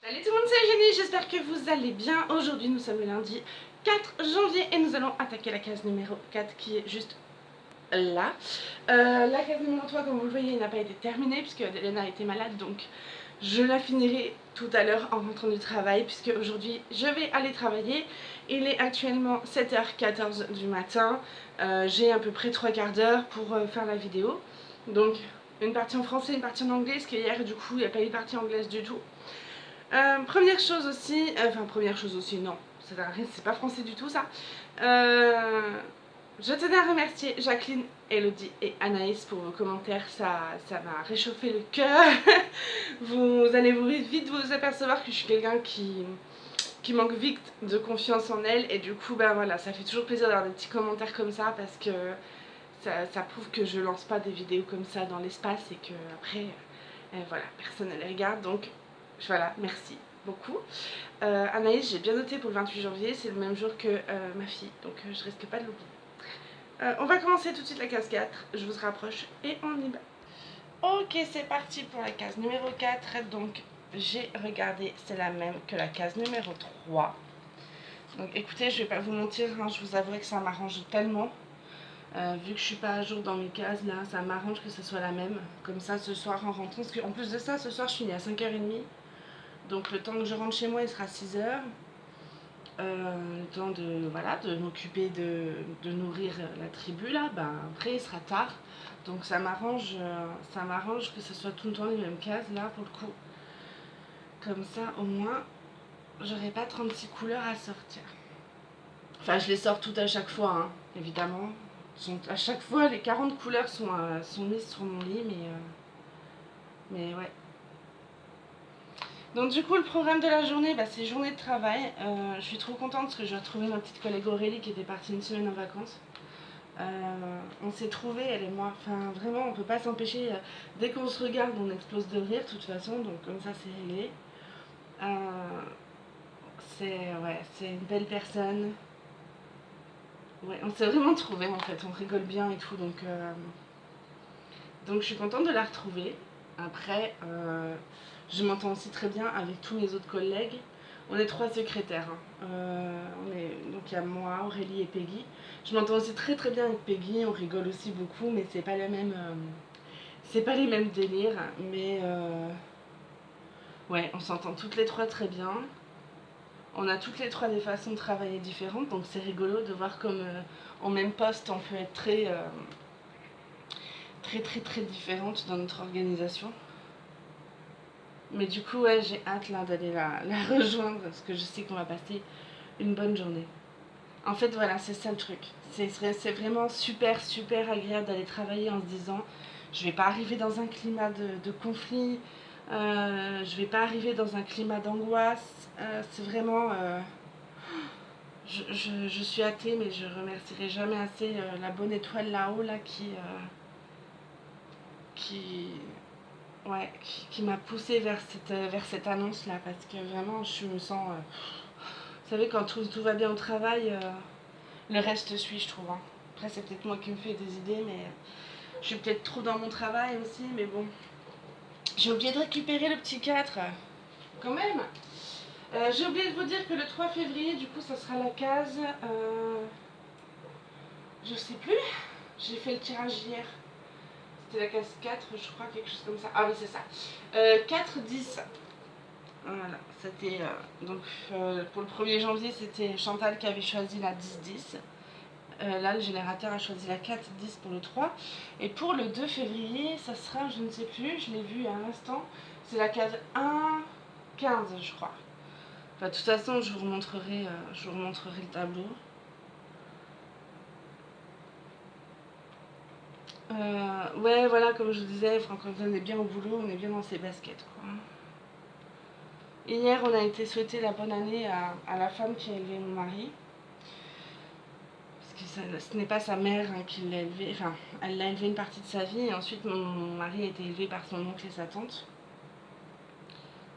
Salut tout le monde, c'est Eugénie, j'espère que vous allez bien. Aujourd'hui nous sommes le lundi 4 janvier et nous allons attaquer la case numéro 4 qui est juste là. La case numéro 3, comme vous le voyez, n'a pas été terminée puisque Adelena était malade, donc je la finirai tout à l'heure en rentrant du travail puisque aujourd'hui je vais aller travailler. Il est actuellement 7h14 du matin, j'ai à peu près 3 quarts d'heure pour faire la vidéo. Donc une partie en français, une partie en anglais, parce qu'hier du coup il n'y a pas eu de partie anglaise du tout. Première chose aussi, non, c'est pas français du tout ça. Je tenais à remercier Jacqueline, Elodie et Anaïs pour vos commentaires, ça m'a réchauffé le cœur. Vous allez vite vous apercevoir que je suis quelqu'un qui manque vite de confiance en elle, et du coup ben voilà, ça fait toujours plaisir d'avoir des petits commentaires comme ça parce que ça prouve que je lance pas des vidéos comme ça dans l'espace et que après voilà, personne ne les regarde, donc voilà, merci beaucoup. Anaïs, j'ai bien noté pour le 28 janvier, c'est le même jour que ma fille, donc je risque pas de l'oublier. On va commencer tout de suite la case 4, je vous rapproche et on y va. Ok, c'est parti pour la case numéro 4, donc j'ai regardé, c'est la même que la case numéro 3. Donc écoutez, je vais pas vous mentir, hein, je vous avouerai que ça m'arrange tellement. Vu que je suis pas à jour dans mes cases là, ça m'arrange que ce soit la même. Comme ça ce soir en rentrant, parce qu'en plus de ça, ce soir je finis à 5h30. Donc le temps que je rentre chez moi, il sera 6h. Le temps de, voilà, de m'occuper de nourrir la tribu là, ben, après il sera tard. Donc ça m'arrange que ce soit tout le temps les mêmes cases là pour le coup. Comme ça au moins, j'aurai pas 36 couleurs à sortir. Enfin je les sors toutes à chaque fois, hein, évidemment. À chaque fois les 40 couleurs sont mises sur mon lit, mais ouais. Donc du coup le programme de la journée, bah, c'est journée de travail. Je suis trop contente parce que j'ai retrouvé ma petite collègue Aurélie qui était partie une semaine en vacances. On s'est trouvés, elle et moi, enfin vraiment on peut pas s'empêcher, dès qu'on se regarde on explose de rire de toute façon, donc comme ça c'est réglé. C'est une belle personne. Ouais, on s'est vraiment trouvés en fait, on rigole bien et tout, donc je suis contente de la retrouver. Après, je m'entends aussi très bien avec tous mes autres collègues. On est 3 secrétaires, hein. Donc il y a moi, Aurélie et Peggy. Je m'entends aussi très très bien avec Peggy, on rigole aussi beaucoup, mais c'est pas c'est pas les mêmes délires. Mais ouais, on s'entend toutes les 3 très bien. On a toutes les 3 des façons de travailler différentes, donc c'est rigolo de voir comme en même poste on peut être très différentes dans notre organisation. Mais du coup, ouais, j'ai hâte là d'aller la rejoindre parce que je sais qu'on va passer une bonne journée. En fait, voilà, c'est ça le truc. C'est vraiment super agréable d'aller travailler en se disant je vais pas arriver dans un climat de conflit, je vais pas arriver dans un climat d'angoisse. C'est vraiment. Je suis athée, mais je remercierai jamais assez la bonne étoile là-haut là qui, ouais, qui m'a poussée vers cette annonce là parce que vraiment je me sens. Vous savez, quand tout va bien au travail, le reste suit, je trouve, hein. Après, c'est peut-être moi qui me fais des idées, mais je suis peut-être trop dans mon travail aussi, mais bon. J'ai oublié de récupérer le petit 4, quand même. J'ai oublié de vous dire que le 3 février, du coup, ça sera la case. Je sais plus. J'ai fait le tirage hier. C'était la case 4, je crois, quelque chose comme ça. Ah oui, c'est ça. 4-10. Voilà, c'était. Donc, pour le 1er janvier, c'était Chantal qui avait choisi la 10-10. Là, le générateur a choisi la 4-10 pour le 3. Et pour le 2 février, ça sera, je ne sais plus, je l'ai vu à l'instant, c'est la case 1-15, je crois. Enfin, de toute façon, je vous remontrerai le tableau. Ouais, voilà, comme je vous disais, quand on est bien au boulot, on est bien dans ses baskets, quoi. Hier, on a été souhaiter la bonne année à la femme qui a élevé mon mari. Parce que ce n'est pas sa mère, hein, qui l'a élevé, enfin, elle l'a élevé une partie de sa vie, et ensuite mon mari a été élevé par son oncle et sa tante.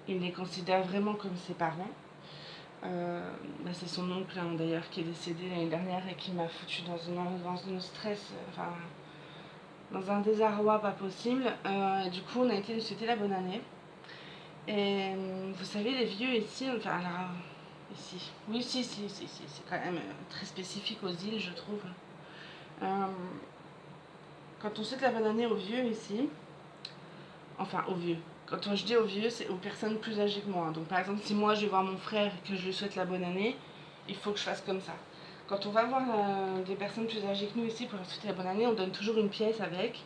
Il les considère vraiment comme ses parents. C'est son oncle, hein, d'ailleurs, qui est décédé l'année dernière et qui m'a foutu dans une stress, enfin, dans un désarroi pas possible. Du coup, on a été lui souhaiter la bonne année. Et vous savez, les vieux ici, enfin alors, ici, oui, si, c'est quand même très spécifique aux îles, je trouve. Euh, Quand on souhaite la bonne année aux vieux ici, enfin aux vieux, quand je dis aux vieux, c'est aux personnes plus âgées que moi. Donc par exemple, si moi je vais voir mon frère et que je lui souhaite la bonne année, il faut que je fasse comme ça. Quand on va voir des personnes plus âgées que nous ici pour leur souhaiter la bonne année, on donne toujours une pièce avec.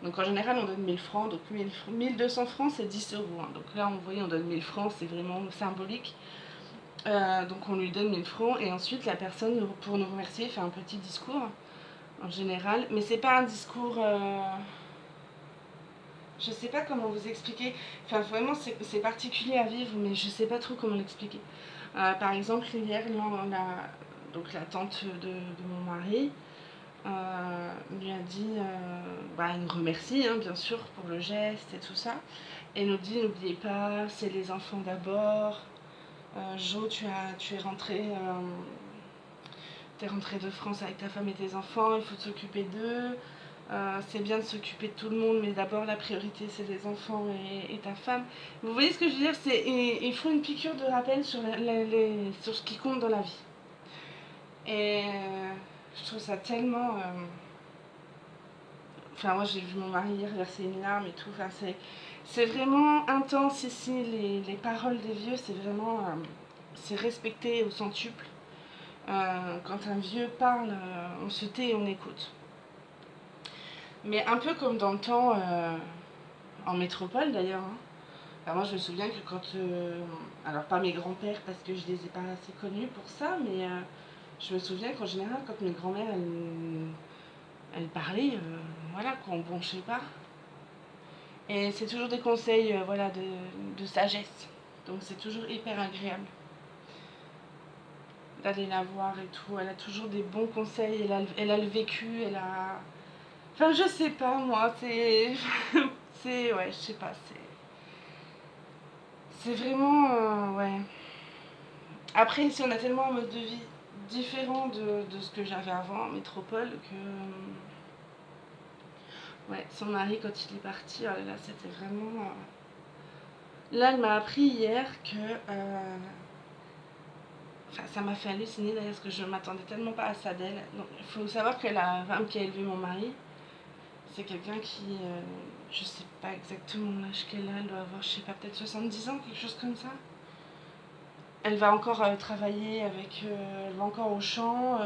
Donc en général, on donne 1000 francs. Donc 1200 francs, c'est 10 euros. Hein. Donc là, vous voyez, on donne 1000 francs, c'est vraiment symbolique. Donc on lui donne 1000 francs et ensuite la personne, pour nous remercier, fait un petit discours en général. Mais c'est pas un discours... je sais pas comment vous expliquer. Enfin, vraiment, c'est particulier à vivre, mais je sais pas trop comment l'expliquer. Par exemple, hier, donc la tante de mon mari lui a dit, elle nous remercie, hein, bien sûr, pour le geste et tout ça. Et nous dit, n'oubliez pas, c'est les enfants d'abord. Jo, tu es rentré, t'es rentré de France avec ta femme et tes enfants, il faut s'occuper d'eux. C'est bien de s'occuper de tout le monde, mais d'abord la priorité c'est les enfants et ta femme. Vous voyez ce que je veux dire, il faut une piqûre de rappel sur, sur ce qui compte dans la vie. Et je trouve ça tellement... Enfin, moi j'ai vu mon mari hier verser une larme et tout. Enfin, c'est vraiment intense ici, les paroles des vieux, c'est vraiment... c'est respecté au centuple. Quand un vieux parle, on se tait et on écoute. Mais un peu comme dans le temps, en métropole d'ailleurs. Hein. Alors moi je me souviens que quand... alors pas mes grands-pères parce que je les ai pas assez connus pour ça, mais je me souviens qu'en général quand mes grands-mères elles parlaient, voilà quoi, bon je sais pas. Et c'est toujours des conseils voilà, de sagesse. Donc c'est toujours hyper agréable d'aller la voir et tout. Elle a toujours des bons conseils, elle a le vécu, elle a... Enfin je sais pas moi, c'est... c'est... ouais, je sais pas, c'est vraiment... ouais. Après ici on a tellement un mode de vie différent de ce que j'avais avant en métropole que... ouais, son mari quand il est parti, oh là là, c'était vraiment... Là elle m'a appris hier que... Enfin, ça m'a fait halluciner d'ailleurs parce que je ne m'attendais tellement pas à ça d'elle. Donc, il faut savoir que la femme qui a élevé mon mari, c'est quelqu'un qui, je sais pas exactement l'âge qu'elle a, elle doit avoir, je sais pas, peut-être 70 ans, quelque chose comme ça. Elle va encore travailler avec, elle va encore au champ,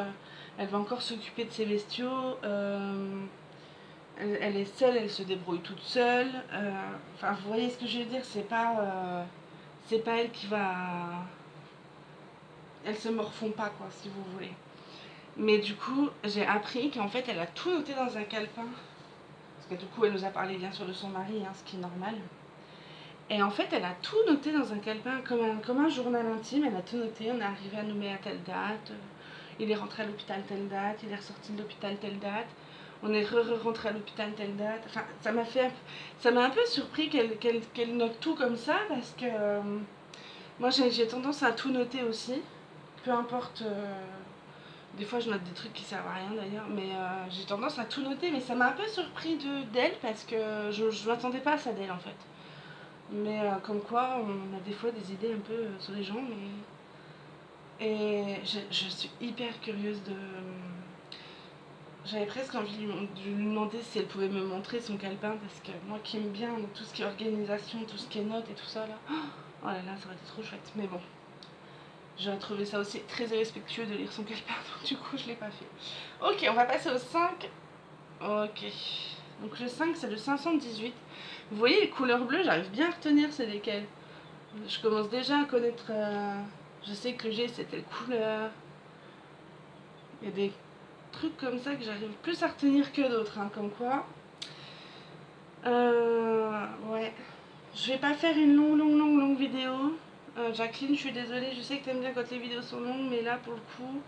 elle va encore s'occuper de ses bestiaux. Elle est seule, elle se débrouille toute seule. Enfin, vous voyez ce que je veux dire, c'est pas elle qui va... Elles se morfond pas, quoi, si vous voulez. Mais du coup, j'ai appris qu'en fait, elle a tout noté dans un calepin. Parce que du coup, elle nous a parlé bien sûr de son mari, hein, ce qui est normal. Et en fait, elle a tout noté dans un calepin, comme un journal intime. Elle a tout noté, on est arrivé à Nouméa à telle date. Il est rentré à l'hôpital telle date, il est ressorti de l'hôpital telle date. On est rentré à l'hôpital telle date. Enfin, ça m'a un peu surpris qu'elle note tout comme ça, parce que moi, j'ai tendance à tout noter aussi. Peu importe... des fois, je note des trucs qui servent à rien d'ailleurs, mais j'ai tendance à tout noter. Mais ça m'a un peu surpris d'elle parce que je ne m'attendais pas à ça d'elle en fait. Mais comme quoi, on a des fois des idées un peu sur les gens. Et je suis hyper curieuse de... J'avais presque envie de lui demander si elle pouvait me montrer son calepin parce que moi qui aime bien tout ce qui est organisation, tout ce qui est notes et tout ça là. Oh là là, ça aurait été trop chouette. Mais bon, j'aurais trouvé ça aussi très irrespectueux de lire son calepin, donc du coup je l'ai pas fait. Ok, on va passer au 5. Ok. Donc le 5 c'est le 518. Vous voyez les couleurs bleues, j'arrive bien à retenir c'est lesquelles. Je commence déjà à connaître... je sais que le G c'est telle couleur. Il y a des trucs comme ça que j'arrive plus à retenir que d'autres, hein, comme quoi. Ouais. Je vais pas faire une longue vidéo. Jacqueline, je suis désolée, je sais que t'aimes bien quand les vidéos sont longues, mais là pour le coup...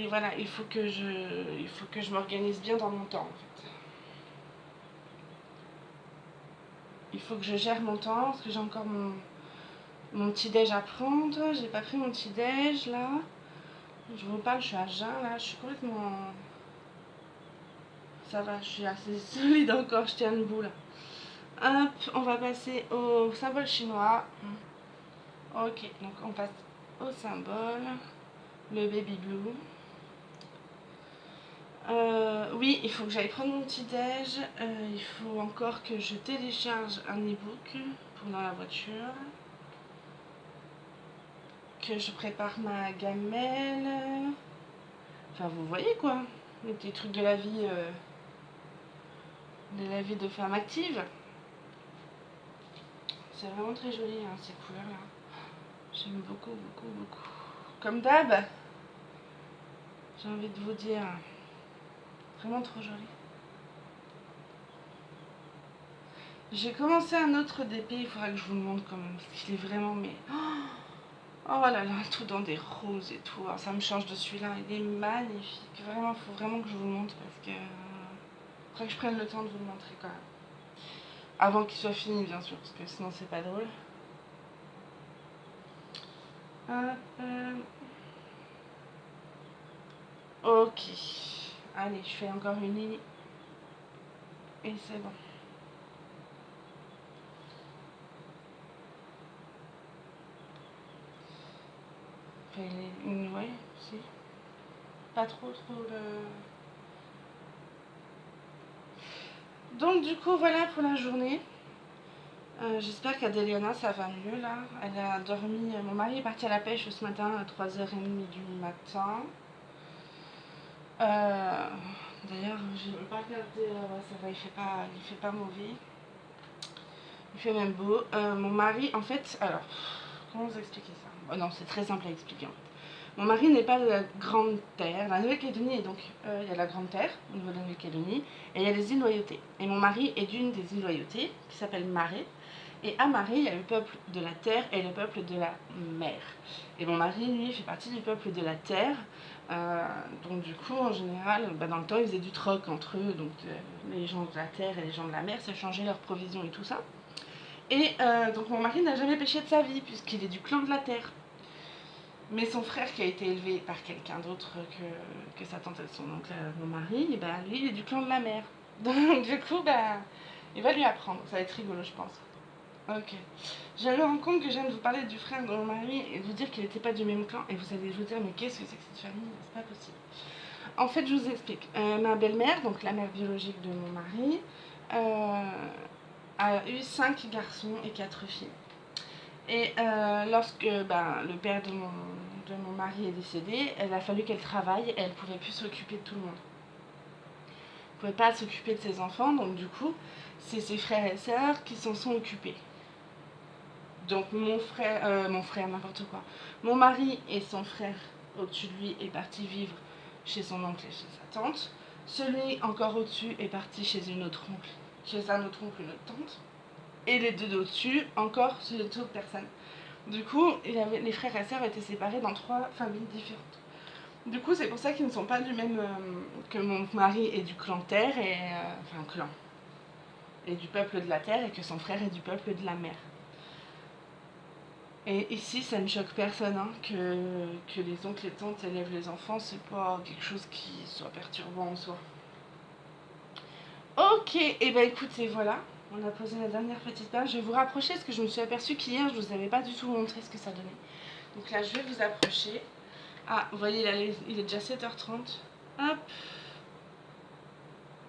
voilà, il faut que je m'organise bien dans mon temps en fait. Il faut que je gère mon temps parce que j'ai encore mon petit déj à prendre. J'ai pas pris mon petit déj là. Je vous parle, je suis à jeun là, je suis complètement... Ça va, je suis assez solide encore, je tiens le bout là. Hop, on va passer au symbole chinois. Ok, donc on passe au symbole, le baby blue. Oui, il faut que j'aille prendre mon petit déj. Il faut encore que je télécharge un e-book pour dans la voiture. Que je prépare ma gamelle. Enfin, vous voyez quoi, les petits trucs de la vie de femme active. C'est vraiment très joli hein, ces couleurs là. J'aime beaucoup, beaucoup, beaucoup. Comme d'hab, j'ai envie de vous dire, vraiment trop joli. J'ai commencé un autre DP, il faudra que je vous le montre quand même, parce qu'il est vraiment, mais... Oh là là, tout dans des roses et tout. Alors, ça me change de celui-là, il est magnifique. Vraiment, il faut vraiment que je vous le montre, parce que... faudrait que je prenne le temps de vous le montrer quand même. Avant qu'il soit fini, bien sûr, parce que sinon c'est pas drôle. Ok. Allez, je fais encore une ligne. Et c'est bon. Enfin, ouais, si. Pas trop le... Donc du coup, voilà pour la journée. J'espère qu'Adeliana ça va mieux là. Elle a dormi. Mon mari est parti à la pêche ce matin à 3h30 du matin. D'ailleurs, je n'ai pas regardé. Ouais, ça va, il fait pas mauvais. Il fait même beau. Mon mari, en fait, alors, comment vous expliquer ça? Oh non, c'est très simple à expliquer en fait. Mon mari n'est pas de la Grande Terre. La Nouvelle-Calédonie, donc, il y a la Grande Terre au niveau de la Nouvelle-Calédonie, et il y a les îles Loyauté. Et mon mari est d'une des îles Loyauté, qui s'appelle Marais. Et à Marais, il y a le peuple de la terre et le peuple de la mer. Et mon mari, lui, fait partie du peuple de la terre. Donc du coup, en général, dans le temps, ils faisaient du troc entre eux. Donc les gens de la terre et les gens de la mer s'échangeaient leurs provisions et tout ça. Et donc mon mari n'a jamais pêché de sa vie, puisqu'il est du clan de la terre. Mais son frère, qui a été élevé par quelqu'un d'autre que sa tante et son oncle, mon mari, ben, lui, il est du clan de la mer. Donc du coup, ben, il va lui apprendre. Ça va être rigolo, je pense. Ok. J'allais me rendre compte que j'aime vous parler du frère de mon mari et vous dire qu'il n'était pas du même clan. Et vous allez vous dire, mais qu'est-ce que c'est que cette famille? C'est pas possible. En fait, je vous explique. Ma belle-mère, donc la mère biologique de mon mari, a eu 5 garçons et 4 filles. Et lorsque le père de mon mari est décédé, il a fallu qu'elle travaille et elle ne pouvait plus s'occuper de tout le monde. Elle ne pouvait pas s'occuper de ses enfants, donc du coup, c'est ses frères et sœurs qui s'en sont occupés. Donc mon frère, n'importe quoi. Mon mari et son frère au-dessus de lui est parti vivre chez son oncle et chez sa tante. Celui encore au-dessus est parti chez un autre oncle, une autre tante. Et les deux d'au-dessus, encore chez d'autres personnes. Du coup, les frères et sœurs étaient séparés dans 3 familles différentes. Du coup, c'est pour ça qu'ils ne sont pas du même... que mon mari est du clan Terre, enfin clan, et du peuple de la Terre, et que son frère est du peuple de la mer. Et ici, ça ne choque personne, hein, que les oncles et tantes élèvent les enfants, c'est pas quelque chose qui soit perturbant en soi. Ok, et ben écoutez, voilà, on a posé la dernière petite page. Je vais vous rapprocher parce que je me suis aperçue qu'hier, je vous avais pas du tout montré ce que ça donnait. Donc là, je vais vous approcher. Ah, vous voyez, là, il est déjà 7h30. Hop.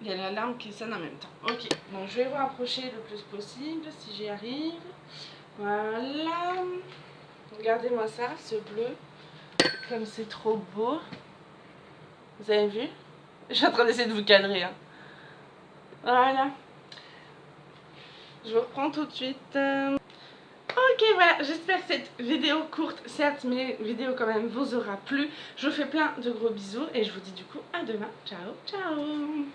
Il y a l'alarme qui sonne en même temps. Ok, donc je vais vous rapprocher le plus possible, si j'y arrive. Voilà. Regardez-moi ça, ce bleu. Comme c'est trop beau. Vous avez vu? Je suis en train d'essayer de vous cadrer. Hein. Voilà. Je vous reprends tout de suite. Ok, voilà, j'espère que cette vidéo courte, certes, mais vidéo quand même vous aura plu. Je vous fais plein de gros bisous et je vous dis du coup à demain. Ciao, ciao.